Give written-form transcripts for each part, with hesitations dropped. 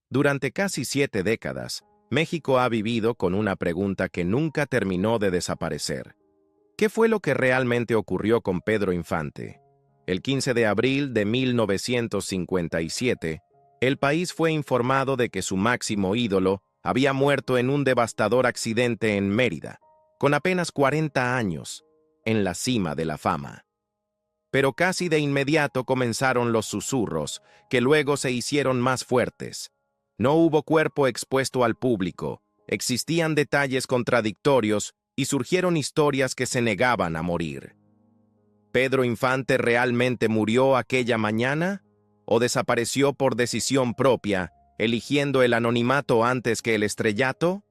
Durante casi 7 décadas, México ha vivido con una pregunta que nunca terminó de desaparecer. ¿Qué fue lo que realmente ocurrió con Pedro Infante? El 15 de abril de 1957, el país fue informado de que su máximo ídolo había muerto en un devastador accidente en Mérida, con apenas 40 años, en la cima de la fama. Pero casi de inmediato comenzaron los susurros, que luego se hicieron más fuertes. No hubo cuerpo expuesto al público, existían detalles contradictorios y surgieron historias que se negaban a morir. ¿Pedro Infante realmente murió aquella mañana? ¿O desapareció por decisión propia, eligiendo el anonimato antes que el estrellato?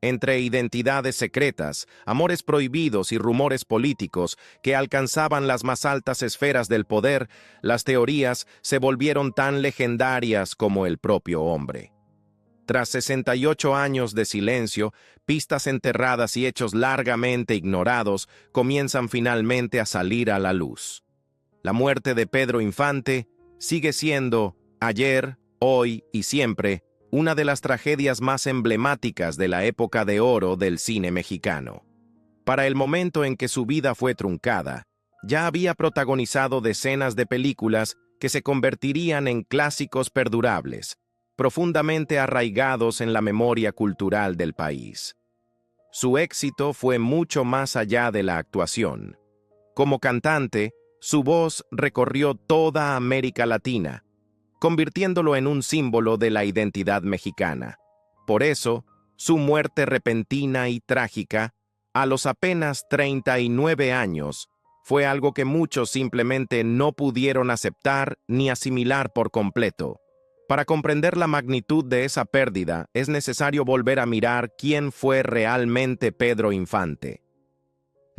Entre identidades secretas, amores prohibidos y rumores políticos que alcanzaban las más altas esferas del poder, las teorías se volvieron tan legendarias como el propio hombre. Tras 68 años de silencio, pistas enterradas y hechos largamente ignorados comienzan finalmente a salir a la luz. La muerte de Pedro Infante sigue siendo, ayer, hoy y siempre, una de las tragedias más emblemáticas de la época de oro del cine mexicano. Para el momento en que su vida fue truncada, ya había protagonizado decenas de películas que se convertirían en clásicos perdurables, profundamente arraigados en la memoria cultural del país. Su éxito fue mucho más allá de la actuación. Como cantante, su voz recorrió toda América Latina, convirtiéndolo en un símbolo de la identidad mexicana. Por eso, su muerte repentina y trágica, a los apenas 39 años, fue algo que muchos simplemente no pudieron aceptar ni asimilar por completo. Para comprender la magnitud de esa pérdida, es necesario volver a mirar quién fue realmente Pedro Infante.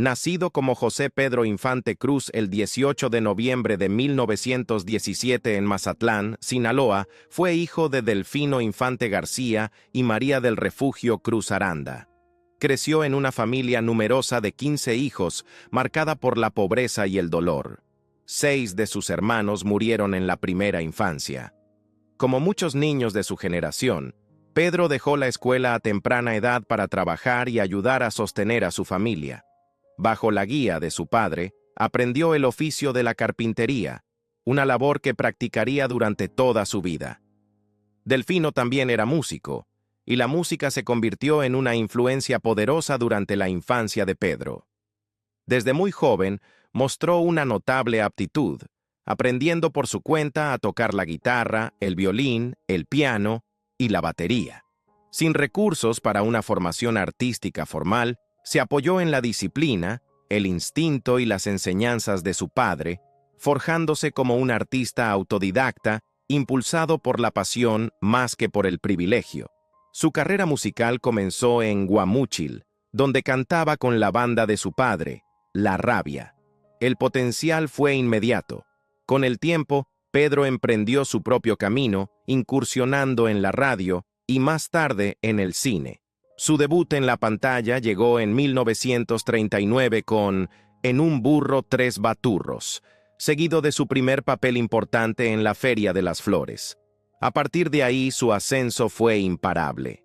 Nacido como José Pedro Infante Cruz el 18 de noviembre de 1917 en Mazatlán, Sinaloa, fue hijo de Delfino Infante García y María del Refugio Cruz Aranda. Creció en una familia numerosa de 15 hijos, marcada por la pobreza y el dolor. 6 de sus hermanos murieron en la primera infancia. Como muchos niños de su generación, Pedro dejó la escuela a temprana edad para trabajar y ayudar a sostener a su familia. Bajo la guía de su padre, aprendió el oficio de la carpintería, una labor que practicaría durante toda su vida. Delfino también era músico, y la música se convirtió en una influencia poderosa durante la infancia de Pedro. Desde muy joven, mostró una notable aptitud, aprendiendo por su cuenta a tocar la guitarra, el violín, el piano y la batería. Sin recursos para una formación artística formal, se apoyó en la disciplina, el instinto y las enseñanzas de su padre, forjándose como un artista autodidacta, impulsado por la pasión más que por el privilegio. Su carrera musical comenzó en Guamúchil, donde cantaba con la banda de su padre, La Rabia. El potencial fue inmediato. Con el tiempo, Pedro emprendió su propio camino, incursionando en la radio y más tarde en el cine. Su debut en la pantalla llegó en 1939 con En un burro tres baturros, seguido de su primer papel importante en la Feria de las Flores. A partir de ahí, su ascenso fue imparable.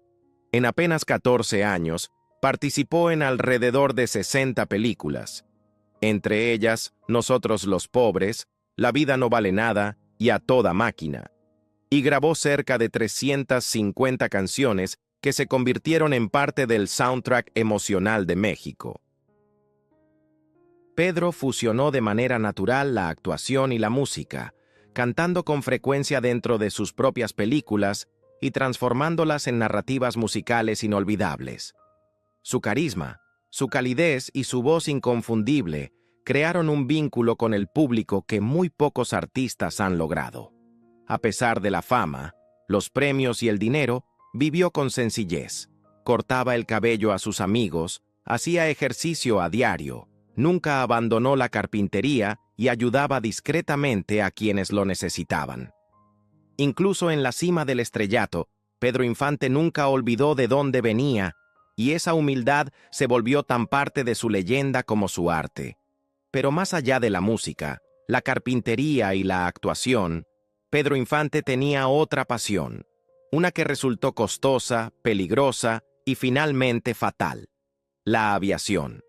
En apenas 14 años, participó en alrededor de 60 películas, entre ellas Nosotros los Pobres, La vida no vale nada y A toda máquina, y grabó cerca de 350 canciones que se convirtieron en parte del soundtrack emocional de México. Pedro fusionó de manera natural la actuación y la música, cantando con frecuencia dentro de sus propias películas y transformándolas en narrativas musicales inolvidables. Su carisma, su calidez y su voz inconfundible crearon un vínculo con el público que muy pocos artistas han logrado. A pesar de la fama, los premios y el dinero, vivió con sencillez, cortaba el cabello a sus amigos, hacía ejercicio a diario, nunca abandonó la carpintería y ayudaba discretamente a quienes lo necesitaban. Incluso en la cima del estrellato, Pedro Infante nunca olvidó de dónde venía, y esa humildad se volvió tan parte de su leyenda como su arte. Pero más allá de la música, la carpintería y la actuación, Pedro Infante tenía otra pasión, una que resultó costosa, peligrosa y finalmente fatal: la aviación.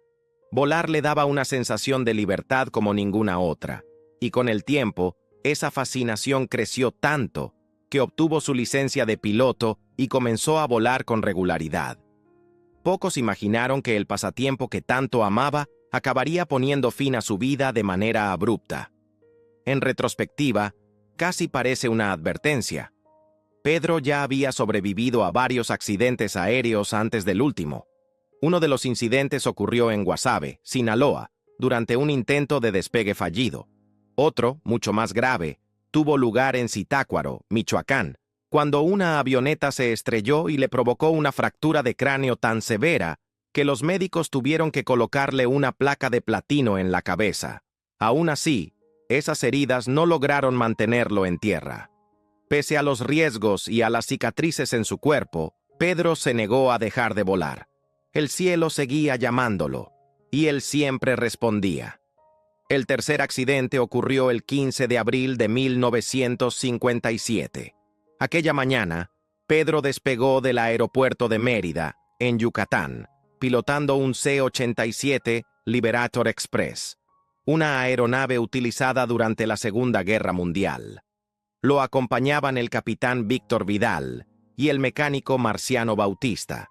Volar le daba una sensación de libertad como ninguna otra, y con el tiempo, esa fascinación creció tanto que obtuvo su licencia de piloto y comenzó a volar con regularidad. Pocos imaginaron que el pasatiempo que tanto amaba acabaría poniendo fin a su vida de manera abrupta. En retrospectiva, casi parece una advertencia. Pedro ya había sobrevivido a varios accidentes aéreos antes del último. Uno de los incidentes ocurrió en Guasave, Sinaloa, durante un intento de despegue fallido. Otro, mucho más grave, tuvo lugar en Zitácuaro, Michoacán, cuando una avioneta se estrelló y le provocó una fractura de cráneo tan severa que los médicos tuvieron que colocarle una placa de platino en la cabeza. Aún así, esas heridas no lograron mantenerlo en tierra. Pese a los riesgos y a las cicatrices en su cuerpo, Pedro se negó a dejar de volar. El cielo seguía llamándolo, y él siempre respondía. El tercer accidente ocurrió el 15 de abril de 1957. Aquella mañana, Pedro despegó del aeropuerto de Mérida, en Yucatán, pilotando un C-87 Liberator Express, una aeronave utilizada durante la Segunda Guerra Mundial. Lo acompañaban el capitán Víctor Vidal y el mecánico Marciano Bautista.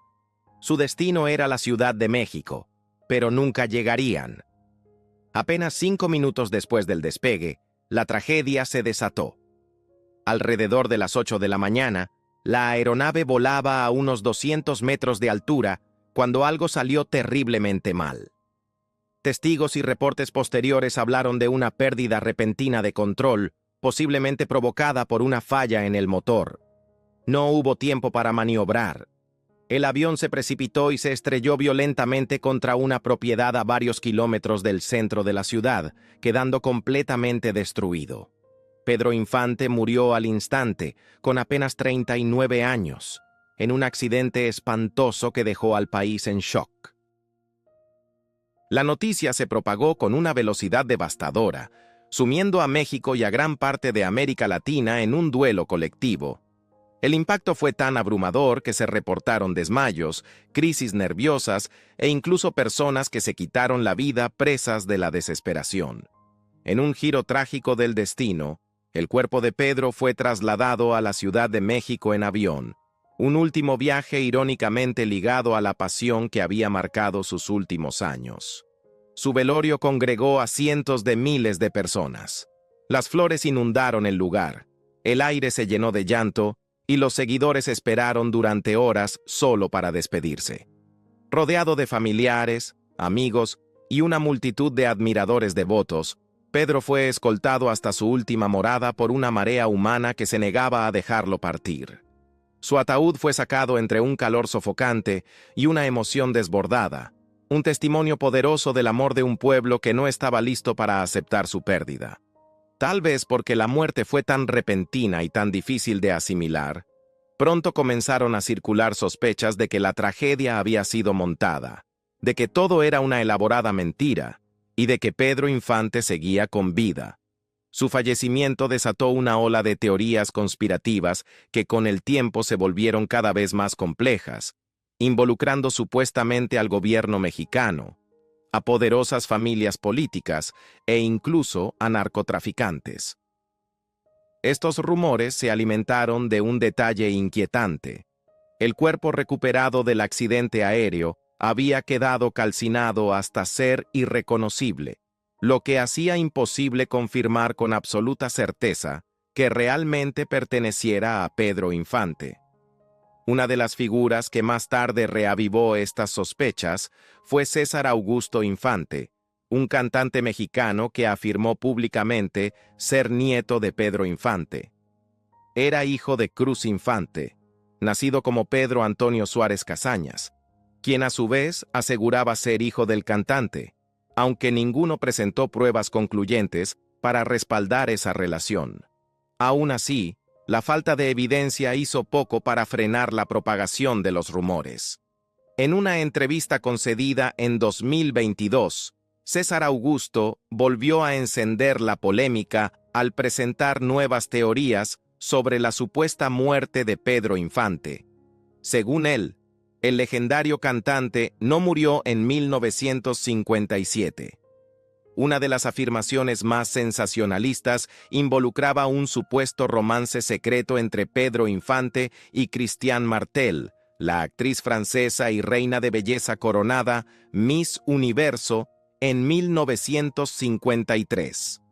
Su destino era la Ciudad de México, pero nunca llegarían. Apenas 5 minutos después del despegue, la tragedia se desató. Alrededor de las 8 de la mañana, la aeronave volaba a unos 200 metros de altura cuando algo salió terriblemente mal. Testigos y reportes posteriores hablaron de una pérdida repentina de control, posiblemente provocada por una falla en el motor. No hubo tiempo para maniobrar. El avión se precipitó y se estrelló violentamente contra una propiedad a varios kilómetros del centro de la ciudad, quedando completamente destruido. Pedro Infante murió al instante, con apenas 39 años, en un accidente espantoso que dejó al país en shock. La noticia se propagó con una velocidad devastadora, sumiendo a México y a gran parte de América Latina en un duelo colectivo. El impacto fue tan abrumador que se reportaron desmayos, crisis nerviosas e incluso personas que se quitaron la vida presas de la desesperación. En un giro trágico del destino, el cuerpo de Pedro fue trasladado a la Ciudad de México en avión, un último viaje irónicamente ligado a la pasión que había marcado sus últimos años. Su velorio congregó a cientos de miles de personas. Las flores inundaron el lugar, el aire se llenó de llanto y los seguidores esperaron durante horas solo para despedirse. Rodeado de familiares, amigos y una multitud de admiradores devotos, Pedro fue escoltado hasta su última morada por una marea humana que se negaba a dejarlo partir. Su ataúd fue sacado entre un calor sofocante y una emoción desbordada, un testimonio poderoso del amor de un pueblo que no estaba listo para aceptar su pérdida. Tal vez porque la muerte fue tan repentina y tan difícil de asimilar, pronto comenzaron a circular sospechas de que la tragedia había sido montada, de que todo era una elaborada mentira, y de que Pedro Infante seguía con vida. Su fallecimiento desató una ola de teorías conspirativas que con el tiempo se volvieron cada vez más complejas, involucrando supuestamente al gobierno mexicano, a poderosas familias políticas e incluso a narcotraficantes. Estos rumores se alimentaron de un detalle inquietante. El cuerpo recuperado del accidente aéreo había quedado calcinado hasta ser irreconocible, lo que hacía imposible confirmar con absoluta certeza que realmente perteneciera a Pedro Infante. Una de las figuras que más tarde reavivó estas sospechas fue César Augusto Infante, un cantante mexicano que afirmó públicamente ser nieto de Pedro Infante. Era hijo de Cruz Infante, nacido como Pedro Antonio Suárez Casañas, quien a su vez aseguraba ser hijo del cantante, aunque ninguno presentó pruebas concluyentes para respaldar esa relación. Aún así, la falta de evidencia hizo poco para frenar la propagación de los rumores. En una entrevista concedida en 2022, César Augusto volvió a encender la polémica al presentar nuevas teorías sobre la supuesta muerte de Pedro Infante. Según él, el legendario cantante no murió en 1957. Una de las afirmaciones más sensacionalistas involucraba un supuesto romance secreto entre Pedro Infante y Christiane Martel, la actriz francesa y reina de belleza coronada Miss Universo en 1953.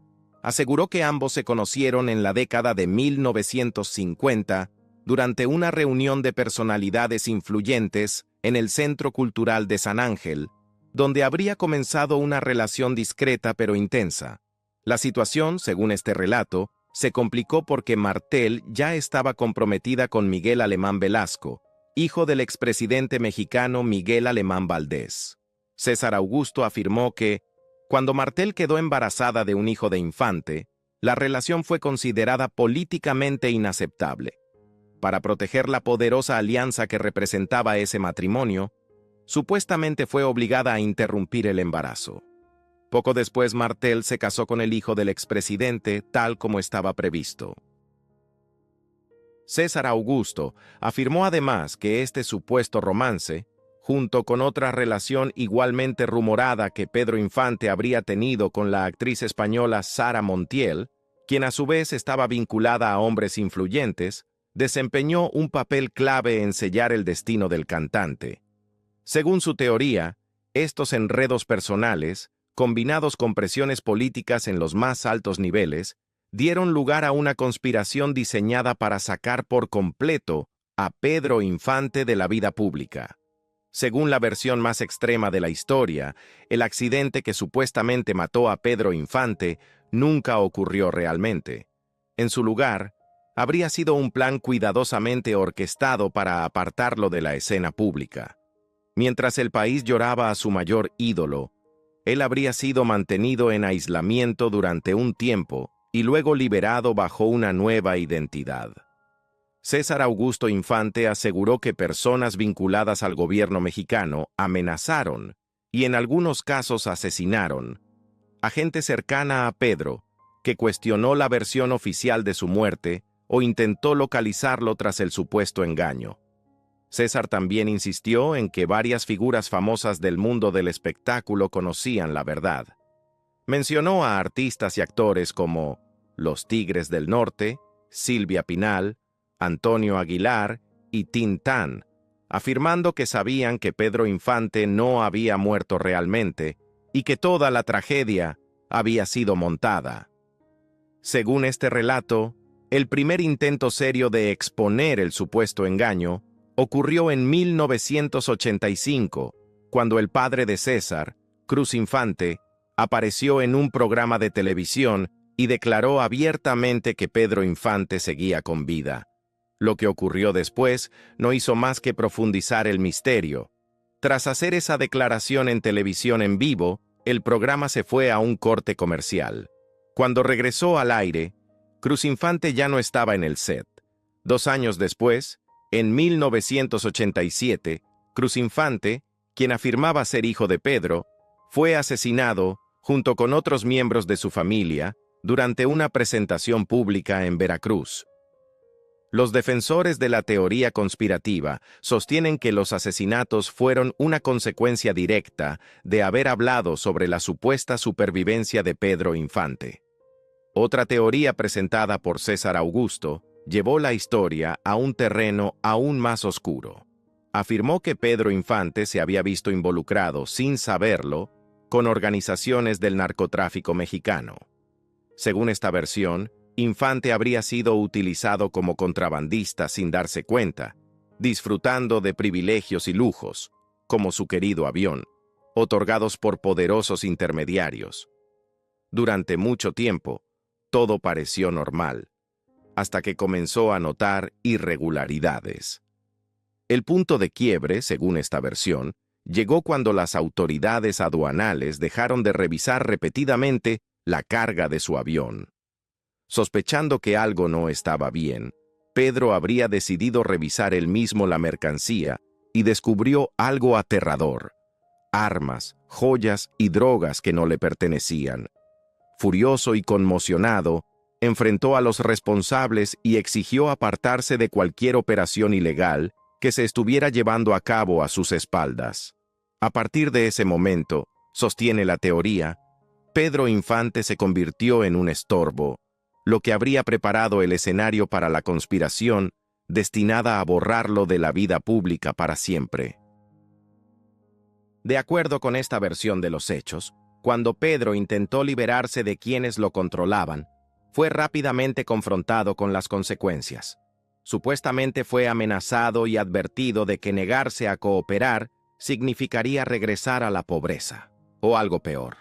Aseguró que ambos se conocieron en la década de 1950 durante una reunión de personalidades influyentes en el Centro Cultural de San Ángel, donde habría comenzado una relación discreta pero intensa. La situación, según este relato, se complicó porque Martel ya estaba comprometida con Miguel Alemán Velasco, hijo del expresidente mexicano Miguel Alemán Valdés. César Augusto afirmó que, cuando Martel quedó embarazada de un hijo de Infante, la relación fue considerada políticamente inaceptable. Para proteger la poderosa alianza que representaba ese matrimonio, supuestamente fue obligada a interrumpir el embarazo. Poco después, Martel se casó con el hijo del expresidente, tal como estaba previsto. César Augusto afirmó además que este supuesto romance, junto con otra relación igualmente rumorada que Pedro Infante habría tenido con la actriz española Sara Montiel, quien a su vez estaba vinculada a hombres influyentes, desempeñó un papel clave en sellar el destino del cantante. Según su teoría, estos enredos personales, combinados con presiones políticas en los más altos niveles, dieron lugar a una conspiración diseñada para sacar por completo a Pedro Infante de la vida pública. Según la versión más extrema de la historia, el accidente que supuestamente mató a Pedro Infante nunca ocurrió realmente. En su lugar, habría sido un plan cuidadosamente orquestado para apartarlo de la escena pública. Mientras el país lloraba a su mayor ídolo, él habría sido mantenido en aislamiento durante un tiempo y luego liberado bajo una nueva identidad. César Augusto Infante aseguró que personas vinculadas al gobierno mexicano amenazaron y en algunos casos asesinaron a gente cercana a Pedro, que cuestionó la versión oficial de su muerte o intentó localizarlo tras el supuesto engaño. César también insistió en que varias figuras famosas del mundo del espectáculo conocían la verdad. Mencionó a artistas y actores como Los Tigres del Norte, Silvia Pinal, Antonio Aguilar y Tintán, afirmando que sabían que Pedro Infante no había muerto realmente y que toda la tragedia había sido montada. Según este relato, el primer intento serio de exponer el supuesto engaño ocurrió en 1985, cuando el padre de César, Cruz Infante, apareció en un programa de televisión y declaró abiertamente que Pedro Infante seguía con vida. Lo que ocurrió después no hizo más que profundizar el misterio. Tras hacer esa declaración en televisión en vivo, el programa se fue a un corte comercial. Cuando regresó al aire, Cruz Infante ya no estaba en el set. 2 años después, en 1987, Cruz Infante, quien afirmaba ser hijo de Pedro, fue asesinado junto con otros miembros de su familia durante una presentación pública en Veracruz. Los defensores de la teoría conspirativa sostienen que los asesinatos fueron una consecuencia directa de haber hablado sobre la supuesta supervivencia de Pedro Infante. Otra teoría presentada por César Augusto llevó la historia a un terreno aún más oscuro. Afirmó que Pedro Infante se había visto involucrado, sin saberlo, con organizaciones del narcotráfico mexicano. Según esta versión, Infante habría sido utilizado como contrabandista sin darse cuenta, disfrutando de privilegios y lujos, como su querido avión, otorgados por poderosos intermediarios. Durante mucho tiempo, todo pareció normal, hasta que comenzó a notar irregularidades. El punto de quiebre, según esta versión, llegó cuando las autoridades aduanales dejaron de revisar repetidamente la carga de su avión. Sospechando que algo no estaba bien, Pedro habría decidido revisar él mismo la mercancía y descubrió algo aterrador: armas, joyas y drogas que no le pertenecían. Furioso y conmocionado, enfrentó a los responsables y exigió apartarse de cualquier operación ilegal que se estuviera llevando a cabo a sus espaldas. A partir de ese momento, sostiene la teoría, Pedro Infante se convirtió en un estorbo, lo que habría preparado el escenario para la conspiración destinada a borrarlo de la vida pública para siempre. De acuerdo con esta versión de los hechos, cuando Pedro intentó liberarse de quienes lo controlaban, fue rápidamente confrontado con las consecuencias. Supuestamente fue amenazado y advertido de que negarse a cooperar significaría regresar a la pobreza, o algo peor.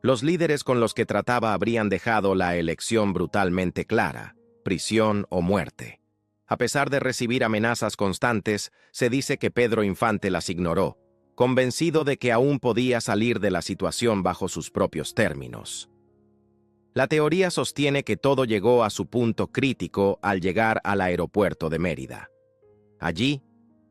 Los líderes con los que trataba habrían dejado la elección brutalmente clara, prisión o muerte. A pesar de recibir amenazas constantes, se dice que Pedro Infante las ignoró, convencido de que aún podía salir de la situación bajo sus propios términos. La teoría sostiene que todo llegó a su punto crítico al llegar al aeropuerto de Mérida. Allí,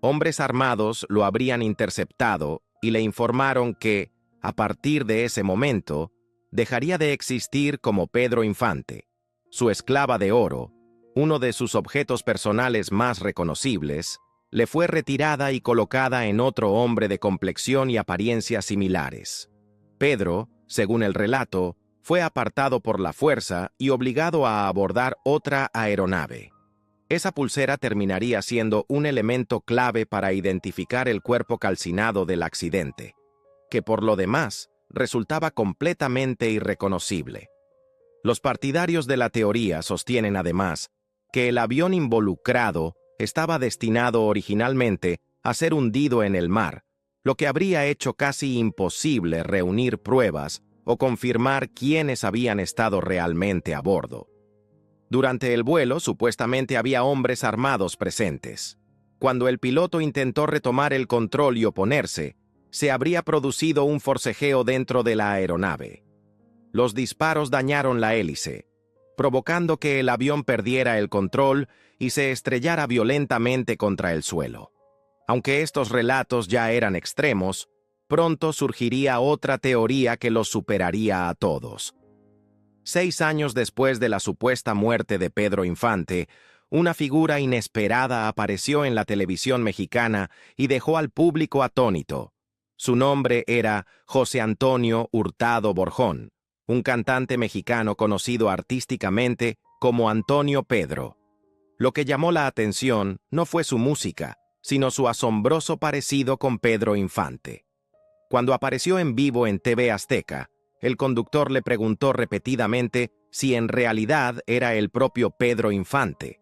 hombres armados lo habrían interceptado y le informaron que, a partir de ese momento, dejaría de existir como Pedro Infante, su esclava de oro, uno de sus objetos personales más reconocibles, le fue retirada y colocada en otro hombre de complexión y apariencia similares. Pedro, según el relato, fue apartado por la fuerza y obligado a abordar otra aeronave. Esa pulsera terminaría siendo un elemento clave para identificar el cuerpo calcinado del accidente, que por lo demás resultaba completamente irreconocible. Los partidarios de la teoría sostienen además que el avión involucrado estaba destinado originalmente a ser hundido en el mar, lo que habría hecho casi imposible reunir pruebas o confirmar quiénes habían estado realmente a bordo. Durante el vuelo, supuestamente había hombres armados presentes. Cuando el piloto intentó retomar el control y oponerse, se habría producido un forcejeo dentro de la aeronave. Los disparos dañaron la hélice, provocando que el avión perdiera el control y se estrellara violentamente contra el suelo. Aunque estos relatos ya eran extremos, pronto surgiría otra teoría que los superaría a todos. 6 años después de la supuesta muerte de Pedro Infante, una figura inesperada apareció en la televisión mexicana y dejó al público atónito. Su nombre era José Antonio Hurtado Borjón, un cantante mexicano conocido artísticamente como Antonio Pedro. Lo que llamó la atención no fue su música, sino su asombroso parecido con Pedro Infante. Cuando apareció en vivo en TV Azteca, el conductor le preguntó repetidamente si en realidad era el propio Pedro Infante.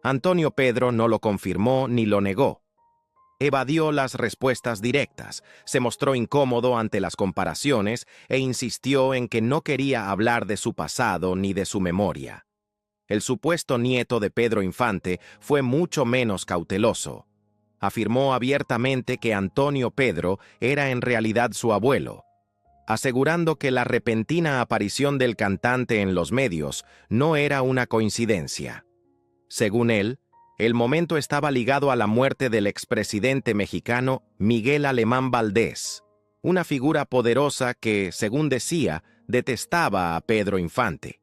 Antonio Pedro no lo confirmó ni lo negó. Evadió las respuestas directas, se mostró incómodo ante las comparaciones e insistió en que no quería hablar de su pasado ni de su memoria. El supuesto nieto de Pedro Infante fue mucho menos cauteloso. Afirmó abiertamente que Antonio Pedro era en realidad su abuelo, asegurando que la repentina aparición del cantante en los medios no era una coincidencia. Según él, el momento estaba ligado a la muerte del expresidente mexicano Miguel Alemán Valdés, una figura poderosa que, según decía, detestaba a Pedro Infante.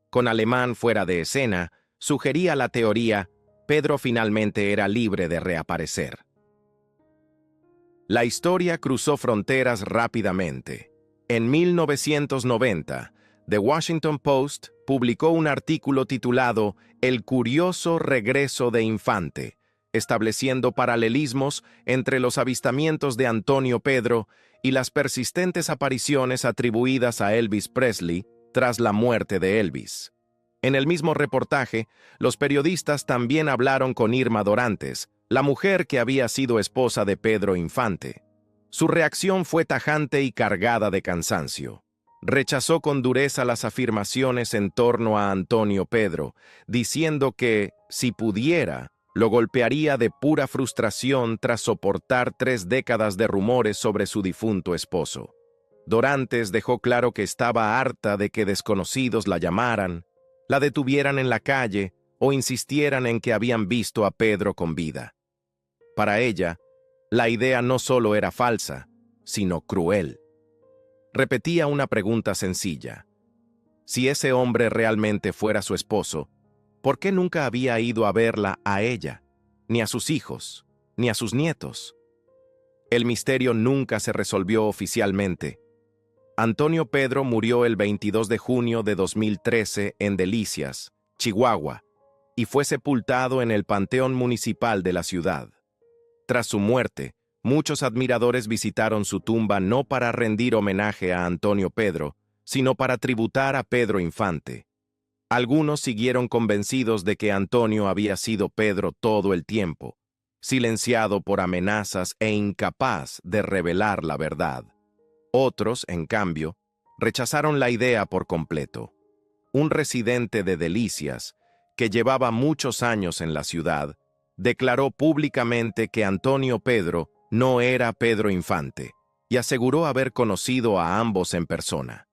Con Alemán fuera de escena, sugería la teoría, Pedro finalmente era libre de reaparecer. La historia cruzó fronteras rápidamente. En 1990, The Washington Post publicó un artículo titulado El curioso regreso de Infante, estableciendo paralelismos entre los avistamientos de Antonio Pedro y las persistentes apariciones atribuidas a Elvis Presley tras la muerte de Elvis. En el mismo reportaje, los periodistas también hablaron con Irma Dorantes, la mujer que había sido esposa de Pedro Infante. Su reacción fue tajante y cargada de cansancio. Rechazó con dureza las afirmaciones en torno a Antonio Pedro, diciendo que, si pudiera, lo golpearía de pura frustración tras soportar 3 décadas de rumores sobre su difunto esposo. Dorantes dejó claro que estaba harta de que desconocidos la llamaran, la detuvieran en la calle o insistieran en que habían visto a Pedro con vida. Para ella, la idea no solo era falsa, sino cruel. Repetía una pregunta sencilla. Si ese hombre realmente fuera su esposo, ¿por qué nunca había ido a verla a ella, ni a sus hijos, ni a sus nietos? El misterio nunca se resolvió oficialmente. Antonio Pedro murió el 22 de junio de 2013 en Delicias, Chihuahua, y fue sepultado en el Panteón Municipal de la ciudad. Tras su muerte, muchos admiradores visitaron su tumba no para rendir homenaje a Antonio Pedro, sino para tributar a Pedro Infante. Algunos siguieron convencidos de que Antonio había sido Pedro todo el tiempo, silenciado por amenazas e incapaz de revelar la verdad. Otros, en cambio, rechazaron la idea por completo. Un residente de Delicias, que llevaba muchos años en la ciudad, declaró públicamente que Antonio Pedro no era Pedro Infante, y aseguró haber conocido a ambos en persona.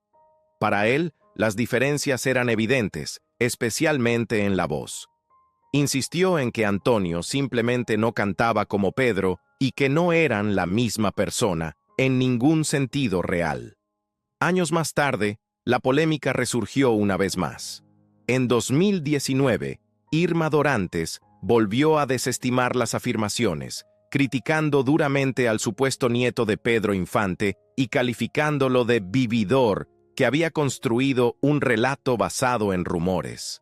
Para él, las diferencias eran evidentes, especialmente en la voz. Insistió en que Antonio simplemente no cantaba como Pedro y que no eran la misma persona en ningún sentido real. Años más tarde, la polémica resurgió una vez más. En 2019, Irma Dorantes volvió a desestimar las afirmaciones, criticando duramente al supuesto nieto de Pedro Infante y calificándolo de vividor que había construido un relato basado en rumores.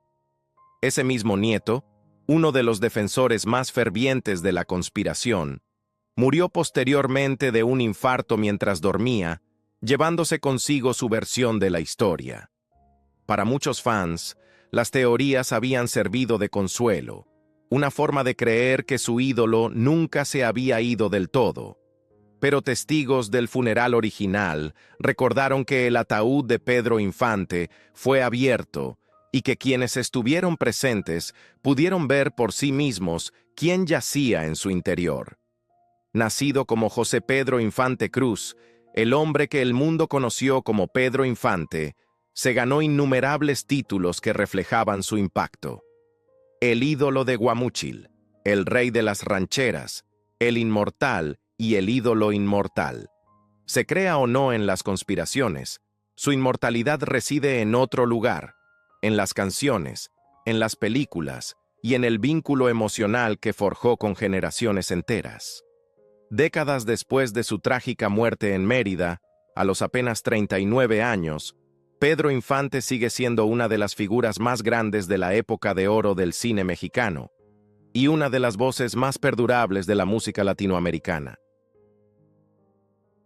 Ese mismo nieto, uno de los defensores más fervientes de la conspiración, murió posteriormente de un infarto mientras dormía, llevándose consigo su versión de la historia. Para muchos fans, las teorías habían servido de consuelo, una forma de creer que su ídolo nunca se había ido del todo. Pero testigos del funeral original recordaron que el ataúd de Pedro Infante fue abierto y que quienes estuvieron presentes pudieron ver por sí mismos quién yacía en su interior. Nacido como José Pedro Infante Cruz, el hombre que el mundo conoció como Pedro Infante, se ganó innumerables títulos que reflejaban su impacto. El ídolo de Guamúchil, el rey de las rancheras, el inmortal y el ídolo inmortal. Se crea o no en las conspiraciones, su inmortalidad reside en otro lugar, en las canciones, en las películas y en el vínculo emocional que forjó con generaciones enteras. Décadas después de su trágica muerte en Mérida, a los apenas 39 años, Pedro Infante sigue siendo una de las figuras más grandes de la época de oro del cine mexicano y una de las voces más perdurables de la música latinoamericana.